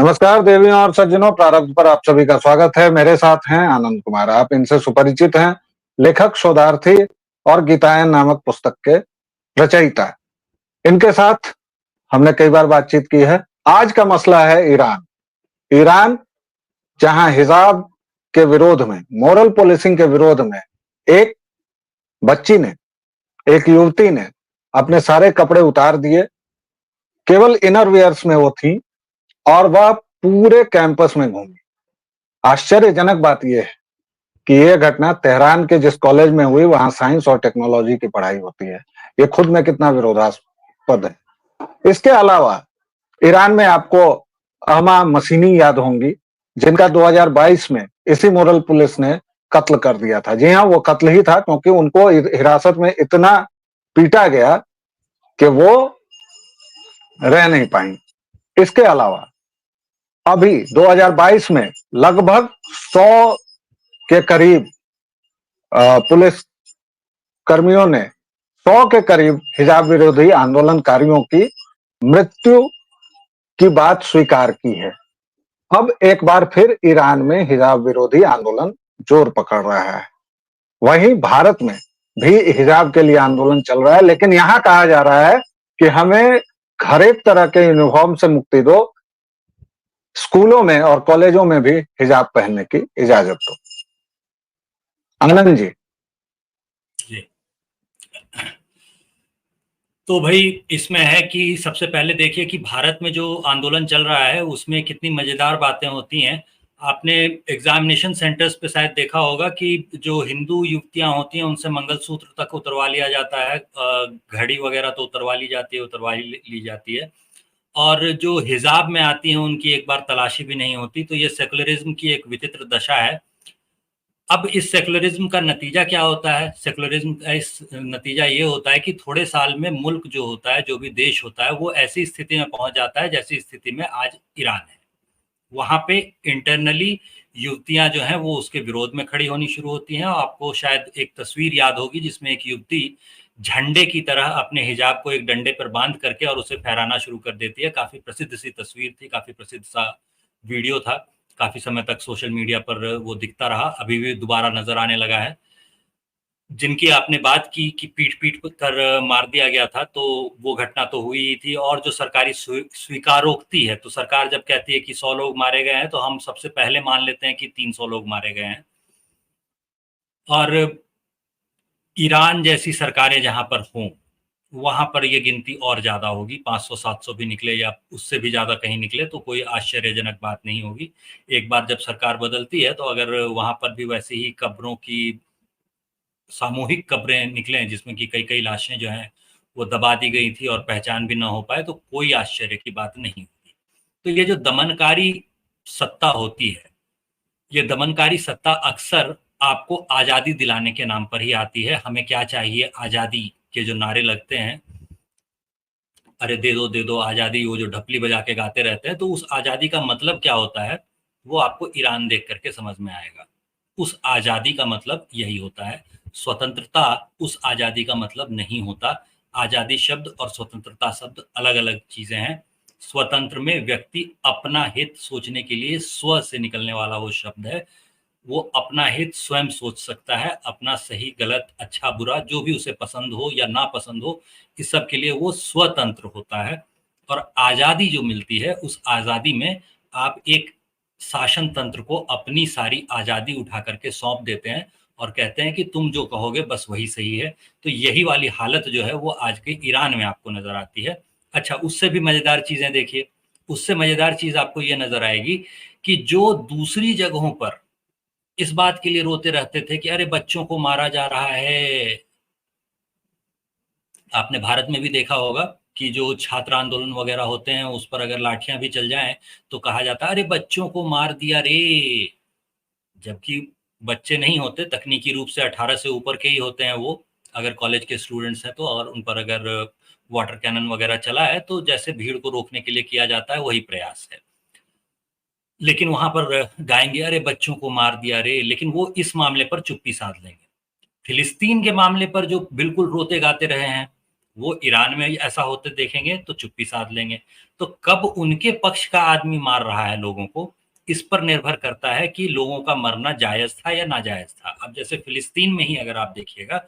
नमस्कार देवियों और सज्जनों, प्रारब्ध पर आप सभी का स्वागत है। मेरे साथ हैं आनंद कुमार। आप इनसे सुपरिचित हैं, लेखक, शोधार्थी और गीतायन नामक पुस्तक के रचयिता। इनके साथ हमने कई बार बातचीत की है। आज का मसला है ईरान। ईरान, जहां हिजाब के विरोध में, मोरल पुलिसिंग के विरोध में एक बच्ची ने, एक युवती ने अपने सारे कपड़े उतार दिए, केवल इनर वेयर्स में वो थी और वह पूरे कैंपस में घूमी। आश्चर्यजनक बात यह है कि यह घटना तेहरान के जिस कॉलेज में हुई, वहां साइंस और टेक्नोलॉजी की पढ़ाई होती है। ये खुद में कितना विरोधास्पद है। इसके अलावा ईरान में आपको अहमा मसीनी याद होंगी, जिनका 2022 में इसी मोरल पुलिस ने कत्ल कर दिया था। जी हाँ, वो कत्ल ही था, क्योंकि उनको हिरासत में इतना पीटा गया कि वो रह नहीं पाई। इसके अलावा अभी 2022 में लगभग 100 के करीब पुलिस कर्मियों ने, 100 के करीब हिजाब विरोधी आंदोलनकारियों की मृत्यु की बात स्वीकार की है। अब एक बार फिर ईरान में हिजाब विरोधी आंदोलन जोर पकड़ रहा है। वहीं भारत में भी हिजाब के लिए आंदोलन चल रहा है, लेकिन यहां कहा जा रहा है कि हमें हर एक तरह के यूनिफॉर्म से मुक्ति दो, स्कूलों में और कॉलेजों में भी हिजाब पहनने की इजाजत दो। आनंद जी। जी, तो भाई इसमें है कि सबसे पहले देखिए कि भारत में जो आंदोलन चल रहा है उसमें कितनी मजेदार बातें होती हैं। आपने एग्जामिनेशन सेंटर्स पे शायद देखा होगा कि जो हिंदू युवतियां होती हैं उनसे मंगलसूत्र तक उतरवा लिया जाता है, घड़ी वगैरह तो उतरवा ली जाती है, ली जाती है, और जो हिजाब में आती हैं उनकी एक बार तलाशी भी नहीं होती। तो ये सेकुलरिज्म की एक विचित्र दशा है। अब इस सेकुलरिज्म का नतीजा क्या होता है? सेकुलरिज्म का इस नतीजा ये होता है कि थोड़े साल में मुल्क जो होता है, जो भी देश होता है, वो ऐसी स्थिति में पहुंच जाता है जैसी स्थिति में आज ईरान है। वहां पे इंटरनली युवतियां जो हैं वो उसके विरोध में खड़ी होनी शुरू होती हैं। आपको शायद एक तस्वीर याद होगी जिसमें एक युवती झंडे की तरह अपने हिजाब को एक डंडे पर बांध करके और उसे फहराना शुरू कर देती है। काफी प्रसिद्ध सी तस्वीर थी, काफी प्रसिद्ध सा वीडियो था। काफी समय तक सोशल मीडिया पर वो दिखता रहा, अभी भी दोबारा नजर आने लगा है। जिनकी आपने बात की कि पीट पीट कर मार दिया गया था, तो वो घटना तो हुई ही थी। और जो सरकारी स्वीकारोक्ति है, तो सरकार जब कहती है कि 100 लोग मारे गए हैं, तो हम सबसे पहले मान लेते हैं कि 300 लोग मारे गए हैं। और ईरान जैसी सरकारें जहां पर हों, वहां पर ये गिनती और ज्यादा होगी। 500-700 भी निकले या उससे भी ज्यादा कहीं निकले तो कोई आश्चर्यजनक बात नहीं होगी। एक बार जब सरकार बदलती है तो अगर वहां पर भी वैसे ही कब्रों की सामूहिक कब्रें निकलें जिसमें कि कई कई लाशें जो हैं वो दबा दी गई थी और पहचान भी ना हो पाए, तो कोई आश्चर्य की बात नहीं होगी। तो ये जो दमनकारी सत्ता होती है, ये दमनकारी सत्ता अक्सर आपको आजादी दिलाने के नाम पर ही आती है। हमें क्या चाहिए, आजादी के जो नारे लगते हैं, अरे दे दो आजादी, वो जो ढपली बजा के गाते रहते हैं, तो उस आजादी का मतलब क्या होता है वो आपको ईरान देख करके समझ में आएगा। उस आजादी का मतलब यही होता है। स्वतंत्रता उस आजादी का मतलब नहीं होता। आजादी शब्द और स्वतंत्रता शब्द अलग अलग चीजें हैं। स्वतंत्र में व्यक्ति अपना हित सोचने के लिए स्व से निकलने वाला वो शब्द है। वो अपना हित स्वयं सोच सकता है, अपना सही गलत अच्छा बुरा जो भी उसे पसंद हो या ना पसंद हो, इस सब के लिए वो स्वतंत्र होता है। और आजादी जो मिलती है, उस आजादी में आप एक शासन तंत्र को अपनी सारी आजादी उठा करके सौंप देते हैं और कहते हैं कि तुम जो कहोगे बस वही सही है। तो यही वाली हालत जो है वो आज के ईरान में आपको नजर आती है। अच्छा, उससे भी मजेदार चीजें देखिए। उससे मजेदार चीज आपको ये नजर आएगी कि जो दूसरी जगहों पर इस बात के लिए रोते रहते थे कि अरे बच्चों को मारा जा रहा है, आपने भारत में भी देखा होगा कि जो छात्र आंदोलन वगैरह होते हैं उस पर अगर लाठियां भी चल जाएं तो कहा जाता है अरे बच्चों को मार दिया रे। जबकि बच्चे नहीं होते, तकनीकी रूप से 18 से ऊपर के ही होते हैं वो, अगर कॉलेज के स्टूडेंट्स हैं तो। और उन पर अगर वाटर कैनन वगैरह चला है तो जैसे भीड़ को रोकने के लिए किया जाता है वही प्रयास है। लेकिन वहां पर गाएंगे अरे बच्चों को मार दिया रे, लेकिन वो इस मामले पर चुप्पी साध लेंगे। फिलिस्तीन के मामले पर जो बिल्कुल रोते गाते रहे हैं, वो ईरान में ऐसा होते देखेंगे तो चुप्पी साध लेंगे। तो कब उनके पक्ष का आदमी मार रहा है लोगों को, इस पर निर्भर करता है कि लोगों का मरना जायज था या नाजायज था। अब जैसे फिलिस्तीन में ही अगर आप देखिएगा,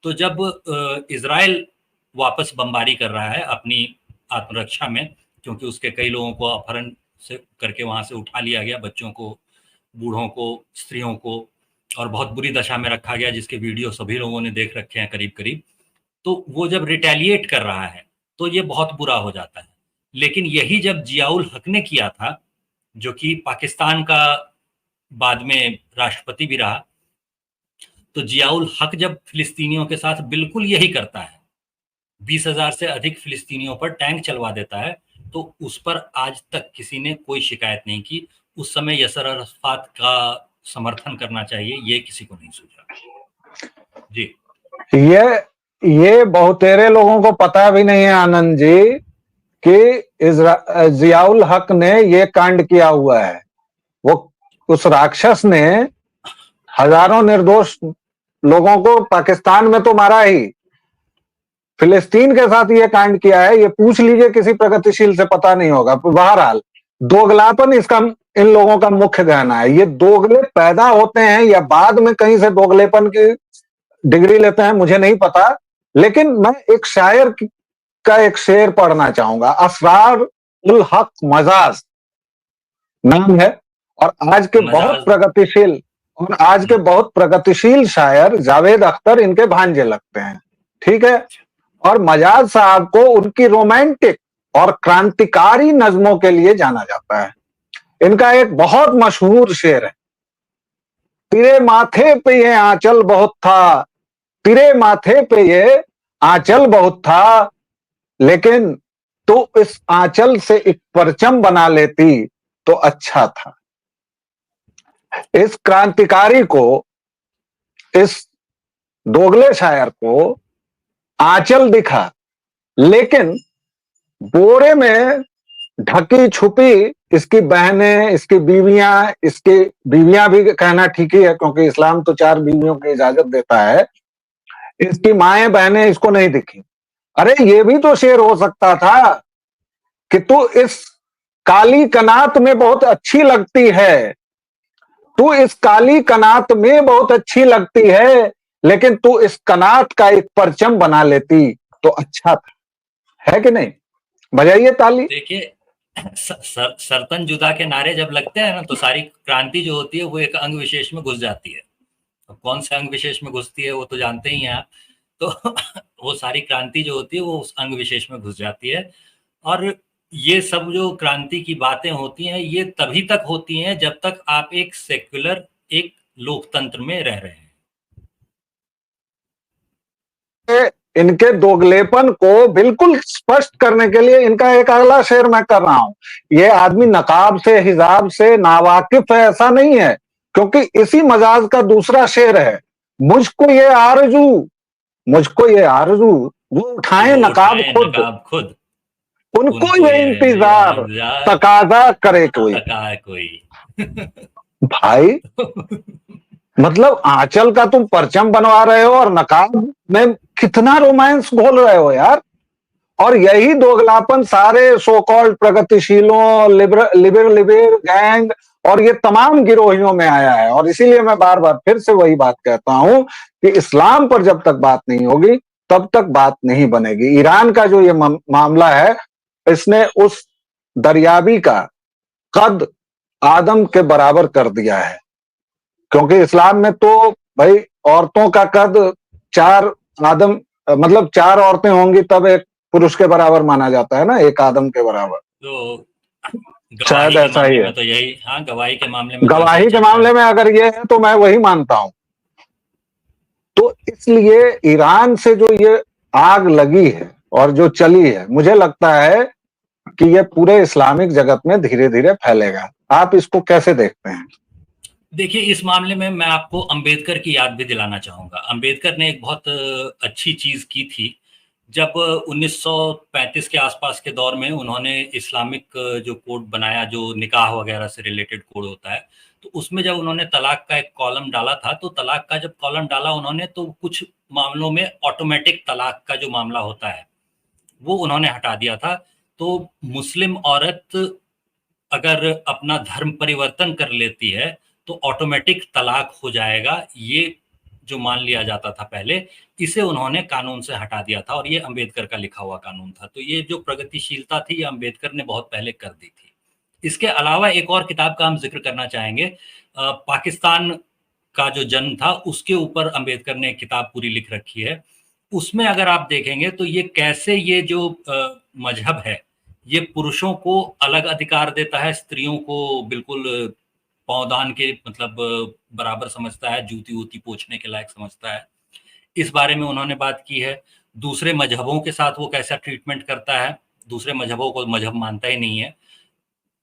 तो जब इजराइल वापस बमबारी कर रहा है अपनी आत्मरक्षा में, क्योंकि उसके कई लोगों को अपहरण से करके वहां से उठा लिया गया, बच्चों को, बूढ़ों को, स्त्रियों को, और बहुत बुरी दशा में रखा गया, जिसके वीडियो सभी लोगों ने देख रखे हैं करीब करीब। तो वो जब रिटेलिएट कर रहा है तो ये बहुत बुरा हो जाता है। लेकिन यही जब जियाउल हक ने किया था, जो कि पाकिस्तान का बाद में राष्ट्रपति भी रहा, तो जियाउल हक जब फिलिस्तीनियों के साथ बिल्कुल यही करता है, 20,000 से अधिक फिलिस्तीनियों पर टैंक चलवा देता है, तो उस पर आज तक किसी ने कोई शिकायत नहीं की। उस समय यसर अराफात का समर्थन करना चाहिए, ये किसी को नहीं सूझा। जी, ये बहुतेरे लोगों को पता भी नहीं है आनंद जी कि जियाउल हक ने ये कांड किया हुआ है। वो उस राक्षस ने हजारों निर्दोष लोगों को पाकिस्तान में तो मारा ही, फिलिस्तीन के साथ ये कांड किया है। ये पूछ लीजिए किसी प्रगतिशील से, पता नहीं होगा। बहरहाल दोगलापन इसका, इन लोगों का मुख्य गहना है। ये दोगले पैदा होते हैं या बाद में कहीं से दोगलेपन की डिग्री लेते हैं, मुझे नहीं पता। लेकिन मैं एक शायर का एक शेर पढ़ना चाहूंगा। असरार उल हक मजाज नाम है, और आज के बहुत प्रगतिशील शायर जावेद अख्तर इनके भांजे लगते हैं, ठीक है। और मजाज साहब को उनकी रोमांटिक और क्रांतिकारी नज्मों के लिए जाना जाता है। इनका एक बहुत मशहूर शेर है, तेरे माथे पे ये आंचल बहुत था, तेरे माथे पे ये आंचल बहुत था, लेकिन तू इस आंचल से एक परचम बना लेती तो अच्छा था। इस क्रांतिकारी को, इस दोगले शायर को आंचल दिखा, लेकिन बोरे में ढकी छुपी इसकी बहनें, इसकी बीवियां भी कहना ठीक ही है, क्योंकि इस्लाम तो 4 बीवियों की इजाजत देता है। इसकी माएं बहनें इसको नहीं दिखी। अरे ये भी तो शेर हो सकता था कि तू इस काली कनात में बहुत अच्छी लगती है, तू इस काली कनात में बहुत अच्छी लगती है, लेकिन तू इस कनात का एक परचम बना लेती तो अच्छा था। है कि नहीं? बजाइए ताली। देखिए, सरतन जुदा के नारे जब लगते हैं ना, तो सारी क्रांति जो होती है वो एक अंग विशेष में घुस जाती है। तो कौन से अंग विशेष में घुसती है वो तो जानते ही हैं आप। तो वो सारी क्रांति जो होती है वो उस अंग विशेष में घुस जाती है। और ये सब जो क्रांति की बातें होती हैं, ये तभी तक होती हैं जब तक आप एक सेक्युलर, एक लोकतंत्र में रह रहे हैं। इनके दोगलेपन को बिल्कुल स्पष्ट करने के लिए इनका एक अगला शेर मैं कर रहा हूं। ये आदमी नकाब से, हिजाब से नावाकिफ है ऐसा नहीं है, क्योंकि इसी मजाज का दूसरा शेर है, मुझको ये आरजू वो उठाए नकाब खुद, उनको ये इंतजार तकाजा करे कोई। भाई मतलब आंचल का तुम परचम बनवा रहे हो और नकाब में कितना रोमांस घोल रहे हो यार। और यही दोगलापन सारे सो कॉल्ड प्रगतिशीलों, लिबर गैंग और ये तमाम गिरोहियों में आया है। और इसीलिए मैं बार बार फिर से वही बात कहता हूं कि इस्लाम पर जब तक बात नहीं होगी तब तक बात नहीं बनेगी। ईरान का जो ये मामला है, इसने उस दरियाबी का कद आदम के बराबर कर दिया है, क्योंकि इस्लाम में तो भाई औरतों का कद 4 आदम, मतलब 4 औरतें होंगी तब एक पुरुष के बराबर माना जाता है ना, एक आदम के बराबर। तो शायद ऐसा ही है। तो यही, हाँ, गवाही के मामले में, गवाही के मामले में अगर ये है तो मैं वही मानता हूं। तो इसलिए ईरान से जो ये आग लगी है और जो चली है, मुझे लगता है कि ये पूरे इस्लामिक जगत में धीरे धीरे फैलेगा। आप इसको कैसे देखते हैं? देखिए, इस मामले में मैं आपको अंबेडकर की याद भी दिलाना चाहूंगा। अंबेडकर ने एक बहुत अच्छी चीज की थी। जब 1935 के आसपास के दौर में उन्होंने इस्लामिक जो कोड बनाया, जो निकाह वगैरह से रिलेटेड कोड होता है, तो उसमें जब उन्होंने तलाक का एक कॉलम डाला था, तो तलाक का जब कॉलम डाला उन्होंने, तो कुछ मामलों में ऑटोमेटिक तलाक का जो मामला होता है, वो उन्होंने हटा दिया था। तो मुस्लिम औरत अगर अपना धर्म परिवर्तन कर लेती है तो ऑटोमेटिक तलाक हो जाएगा, ये जो मान लिया जाता था पहले, इसे उन्होंने कानून से हटा दिया था और ये अंबेडकर का लिखा हुआ कानून था। तो ये जो प्रगतिशीलता थी ये अंबेडकर ने बहुत पहले कर दी थी। इसके अलावा एक और किताब का हम जिक्र करना चाहेंगे, पाकिस्तान का जो जन्म था उसके ऊपर अंबेडकर ने एक किताब पूरी लिख रखी है। उसमें अगर आप देखेंगे तो ये कैसे ये जो मजहब है ये पुरुषों को अलग अधिकार देता है, स्त्रियों को बिल्कुल पौदान के मतलब बराबर समझता है, जूती वूती पोछने के लायक समझता है, इस बारे में उन्होंने बात की है। दूसरे मजहबों के साथ वो कैसा ट्रीटमेंट करता है, दूसरे मजहबों को मजहब मानता ही नहीं है,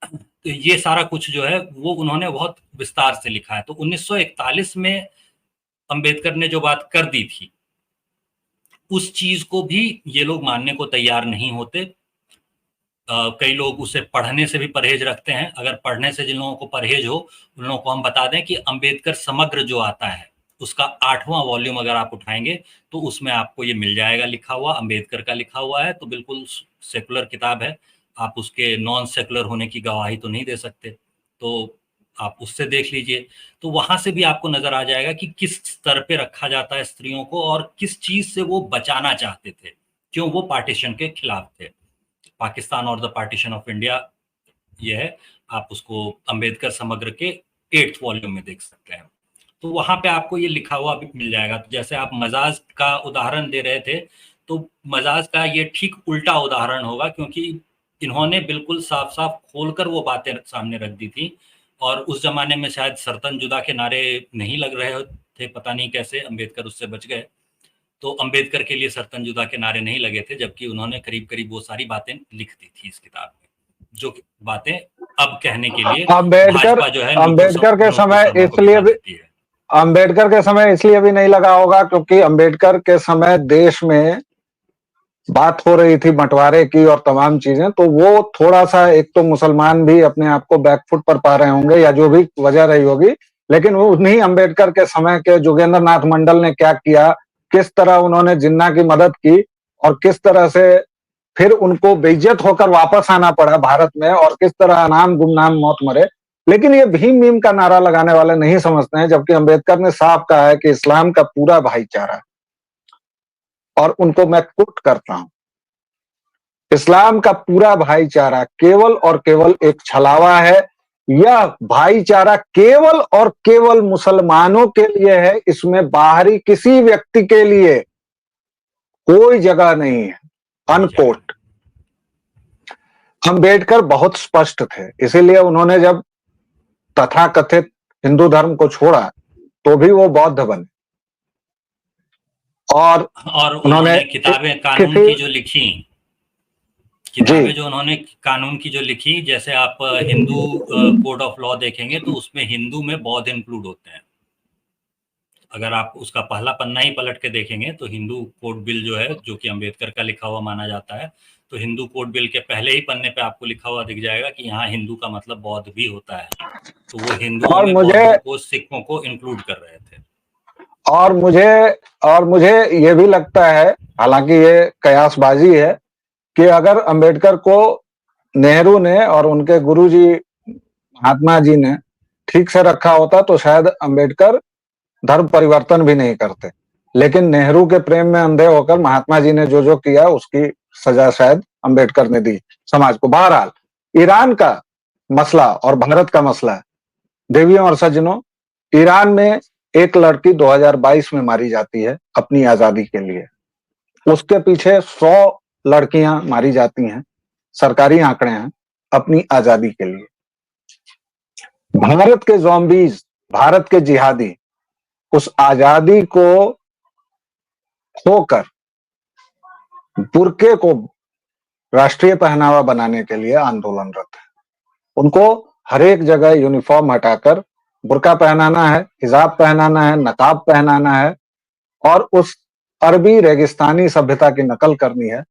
तो ये सारा कुछ जो है वो उन्होंने बहुत विस्तार से लिखा है। तो 1941 में अंबेडकर ने जो बात कर दी थी उस चीज को भी ये लोग मानने को तैयार नहीं होते। कई लोग उसे पढ़ने से भी परहेज रखते हैं। अगर पढ़ने से जिन लोगों को परहेज हो उन लोगों को हम बता दें कि अंबेडकर समग्र जो आता है उसका 8वां वॉल्यूम अगर आप उठाएंगे तो उसमें आपको ये मिल जाएगा लिखा हुआ, अंबेडकर का लिखा हुआ है। तो बिल्कुल सेकुलर किताब है, आप उसके नॉन सेकुलर होने की गवाही तो नहीं दे सकते, तो आप उससे देख लीजिए। तो वहां से भी आपको नजर आ जाएगा कि किस स्तर पे रखा जाता है स्त्रियों को और किस चीज से वो बचाना चाहते थे, क्यों वो पार्टीशन के खिलाफ थे। पाकिस्तान और द पार्टीशन ऑफ इंडिया ये है, आप उसको अंबेडकर समग्र के 8th वॉल्यूम में देख सकते हैं। तो वहां पे आपको ये लिखा हुआ भी मिल जाएगा। तो जैसे आप मजाज का उदाहरण दे रहे थे, तो मजाज का ये ठीक उल्टा उदाहरण होगा, क्योंकि इन्होंने बिल्कुल साफ साफ खोलकर वो बातें सामने रख दी थी। और उस जमाने में शायद सर्तन जुदा के नारे नहीं लग रहे थे, पता नहीं कैसे अंबेडकर उससे बच गए। तो अंबेडकर के लिए सर्तन जुदा के नारे नहीं लगे थे, जबकि उन्होंने करीब करीब वो सारी बातें लिख दी थी इस किताब में, जो बातें अब कहने के लिए अंबेडकर भाजपा जो है अंबेडकर के नूपुर समय शर्मा को इसलिए बिठा भी देती है। अंबेडकर के समय इसलिए भी नहीं लगा होगा क्योंकि अंबेडकर के समय देश में बात हो रही थी बंटवारे की और तमाम चीजें, तो वो थोड़ा सा, एक तो मुसलमान भी अपने आप को बैकफुट पर पा रहे होंगे या जो भी वजह रही होगी, लेकिन वो उन्हीं अंबेडकर के समय के जोगेंद्र नाथ मंडल ने क्या किया, किस तरह उन्होंने जिन्ना की मदद की और किस तरह से फिर उनको बेइज्जत होकर वापस आना पड़ा भारत में और किस तरह अनाम गुमनाम मौत मरे। लेकिन ये भीम मीम का नारा लगाने वाले नहीं समझते हैं, जबकि अंबेडकर ने साफ कहा है कि इस्लाम का पूरा भाईचारा, और उनको मैं कोट करता हूं, इस्लाम का पूरा भाईचारा केवल और केवल एक छलावा है। यह भाईचारा केवल और केवल मुसलमानों के लिए है, इसमें बाहरी किसी व्यक्ति के लिए कोई जगह नहीं है। अनकोट। अंबेडकर बहुत स्पष्ट थे, इसीलिए उन्होंने जब तथाकथित हिंदू धर्म को छोड़ा तो भी वो बौद्ध बने और उन्होंने किताबें कानून की जो लिखी, किताबें जो उन्होंने कानून की जो लिखी, जैसे आप हिंदू कोड ऑफ लॉ देखेंगे तो उसमें हिंदू में बौद्ध इंक्लूड होते हैं। अगर आप उसका पहला पन्ना ही पलट के देखेंगे तो हिंदू कोड बिल जो है, जो कि अंबेडकर का लिखा हुआ माना जाता है, तो हिंदू कोड बिल के पहले ही पन्ने पे आपको लिखा हुआ दिख जाएगा कि यहाँ हिंदू का मतलब बौद्ध भी होता है। तो वो हिंदुओं में बौद्धों को, सिखों को इंक्लूड कर रहे थे। और मुझे ये भी लगता है, हालांकि ये कयासबाजी है, कि अगर अंबेडकर को नेहरू ने और उनके गुरुजी महात्मा जी ने ठीक से रखा होता तो शायद अंबेडकर धर्म परिवर्तन भी नहीं करते। लेकिन नेहरू के प्रेम में अंधे होकर महात्मा जी ने जो जो किया उसकी सजा शायद अंबेडकर ने दी समाज को। बहरहाल, ईरान का मसला और भारत का मसला है। देवियों और सज्जनों, ईरान में एक लड़की 2022 में मारी जाती है अपनी आजादी के लिए। उसके पीछे 100 लड़कियां मारी जाती हैं, सरकारी आंकड़े हैं, अपनी आजादी के लिए। भारत के ज़ॉम्बीज, भारत के जिहादी उस आजादी को खोकर बुर्के को राष्ट्रीय पहनावा बनाने के लिए आंदोलनरत है। उनको हर एक जगह यूनिफॉर्म हटाकर बुर्का पहनाना है, हिजाब पहनाना है, नकाब पहनाना है और उस अरबी रेगिस्तानी सभ्यता की नकल करनी है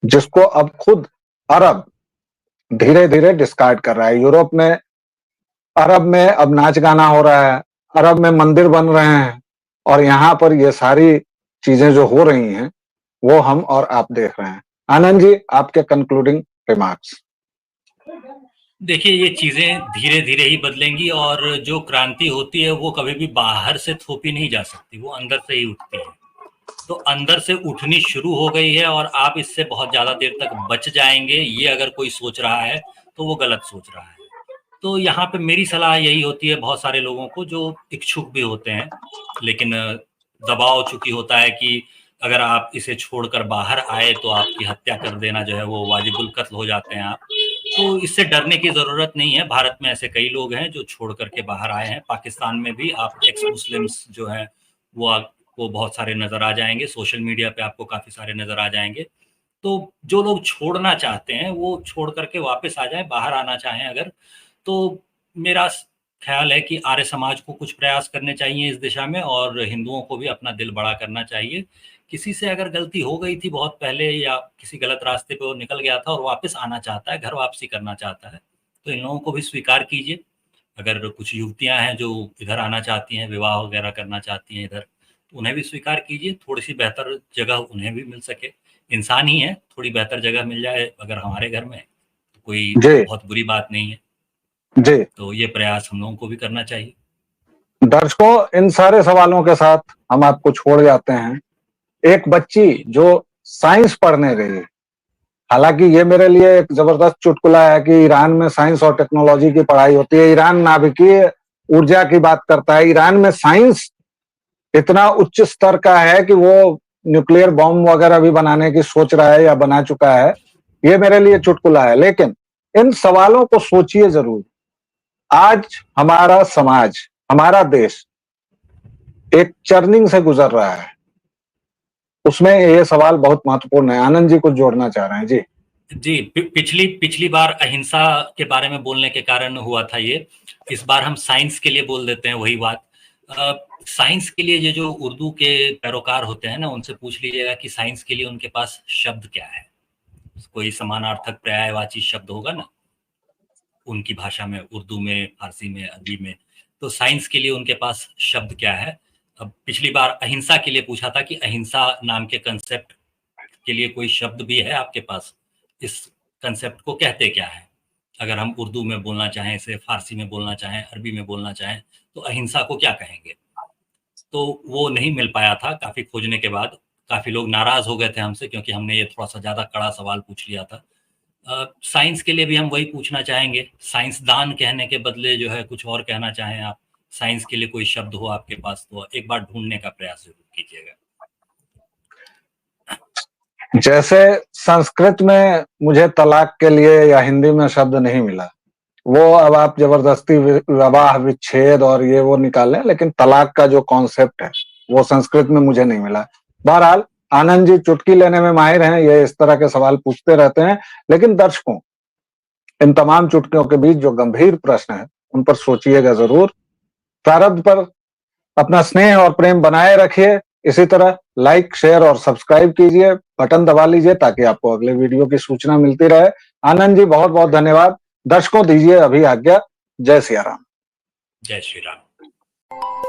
जिसको अब खुद अरब धीरे धीरे डिस्कार्ड कर रहा है। यूरोप में, अरब में अब नाच गाना हो रहा है, अरब में मंदिर बन रहे हैं और यहाँ पर ये सारी चीजें जो हो रही हैं वो हम और आप देख रहे हैं। आनंद जी, आपके कंक्लूडिंग रिमार्क्स। देखिए, ये चीजें धीरे धीरे ही बदलेंगी और जो क्रांति होती है वो कभी भी बाहर से थोपी नहीं जा सकती, वो अंदर से ही उठती है। तो अंदर से उठनी शुरू हो गई है और आप इससे बहुत ज्यादा देर तक बच जाएंगे, ये अगर कोई सोच रहा है तो वो गलत सोच रहा है। तो यहाँ पे मेरी सलाह यही होती है बहुत सारे लोगों को जो इच्छुक भी होते हैं, लेकिन दबाव चूंकि होता है कि अगर आप इसे छोड़कर बाहर आए तो आपकी हत्या कर देना जो है वो वाजिबुल कत्ल हो जाते हैं आप। तो इससे डरने की जरूरत नहीं है। भारत में ऐसे कई लोग हैं जो छोड़ करके बाहर आए हैं। पाकिस्तान में भी आप एक्स मुस्लिम्स जो हैं वो आपको बहुत सारे नजर आ जाएंगे, सोशल मीडिया पे आपको काफी सारे नजर आ जाएंगे। तो जो लोग छोड़ना चाहते हैं वो छोड़ करके वापस आ जाए, बाहर आना चाहें अगर, तो मेरा ख्याल है कि आर्य समाज को कुछ प्रयास करने चाहिए इस दिशा में और हिंदुओं को भी अपना दिल बड़ा करना चाहिए। किसी से अगर गलती हो गई थी बहुत पहले या किसी गलत रास्ते पे वो निकल गया था और वापस आना चाहता है, घर वापसी करना चाहता है, तो इन लोगों को भी स्वीकार कीजिए। अगर कुछ युवतियां हैं जो इधर आना चाहती हैं, विवाह वगैरह करना चाहती हैं इधर, तो उन्हें भी स्वीकार कीजिए। थोड़ी सी बेहतर जगह उन्हें भी मिल सके। इंसान ही है, थोड़ी बेहतर जगह मिल जाए अगर हमारे घर में तो कोई जी बहुत बुरी बात नहीं है। जी, तो ये प्रयास हम लोगों को भी करना चाहिए। दर्शकों, इन सारे सवालों के साथ हम आपको छोड़ जाते हैं। एक बच्ची जो साइंस पढ़ने गई, हालांकि ये मेरे लिए एक जबरदस्त चुटकुला है कि ईरान में साइंस और टेक्नोलॉजी की पढ़ाई होती है। ईरान नाभिकीय ऊर्जा की बात करता है। ईरान में साइंस इतना उच्च स्तर का है कि वो न्यूक्लियर बॉम्ब वगैरह भी बनाने की सोच रहा है या बना चुका है। ये मेरे लिए चुटकुला है, लेकिन इन सवालों को सोचिए जरूर। आज हमारा समाज, हमारा देश एक चर्निंग से गुजर रहा है, उसमें ये सवाल बहुत महत्वपूर्ण है। आनंद जी कुछ जोड़ना चाह रहे हैं? जी जी, पिछली बार अहिंसा के बारे में बोलने के कारण हुआ था ये। इस बार हम साइंस के लिए बोल देते हैं वही बात। साइंस के लिए ये जो उर्दू के पैरोकार होते हैं ना, उनसे पूछ लीजिएगा कि साइंस के लिए उनके पास शब्द क्या है। कोई समानार्थक पर्यायवाची शब्द होगा ना उनकी भाषा में, उर्दू में, फारसी में, अरबी में। तो साइंस के लिए उनके पास शब्द क्या है। अब पिछली बार अहिंसा के लिए पूछा था कि अहिंसा नाम के कंसेप्ट के लिए कोई शब्द भी है आपके पास? इस कंसेप्ट को कहते क्या है? अगर हम उर्दू में बोलना चाहें, इसे फारसी में बोलना चाहें, अरबी में बोलना चाहें, तो अहिंसा को क्या कहेंगे? तो वो नहीं मिल पाया था। काफी खोजने के बाद काफी लोग नाराज हो गए थे हमसे क्योंकि हमने ये थोड़ा सा ज्यादा कड़ा सवाल पूछ लिया था। साइंस के लिए भी हम वही पूछना चाहेंगे। साइंसदान कहने के बदले जो है कुछ और कहना चाहें आप, साइंस के लिए कोई शब्द हो आपके पास तो एक बार ढूंढने का प्रयास जरूर कीजिएगा। जैसे संस्कृत में मुझे तलाक के लिए या हिंदी में शब्द नहीं मिला, वो अब आप जबरदस्ती विवाह विच्छेद और ये वो निकालें, लेकिन तलाक का जो कॉन्सेप्ट है वो संस्कृत में मुझे नहीं मिला। बहरहाल आनंद जी चुटकी लेने में माहिर हैं, ये इस तरह के सवाल पूछते रहते हैं। लेकिन दर्शकों, इन तमाम चुटकियों के बीच जो गंभीर प्रश्न है उन पर सोचिएगा जरूर। प्रारब्ध पर अपना स्नेह और प्रेम बनाए रखिए। इसी तरह लाइक, शेयर और सब्सक्राइब कीजिए, बटन दबा लीजिए ताकि आपको अगले वीडियो की सूचना मिलती रहे। आनंद जी बहुत बहुत धन्यवाद। दर्शकों, दीजिए अभी आज्ञा। जय सिया राम। जय श्री राम।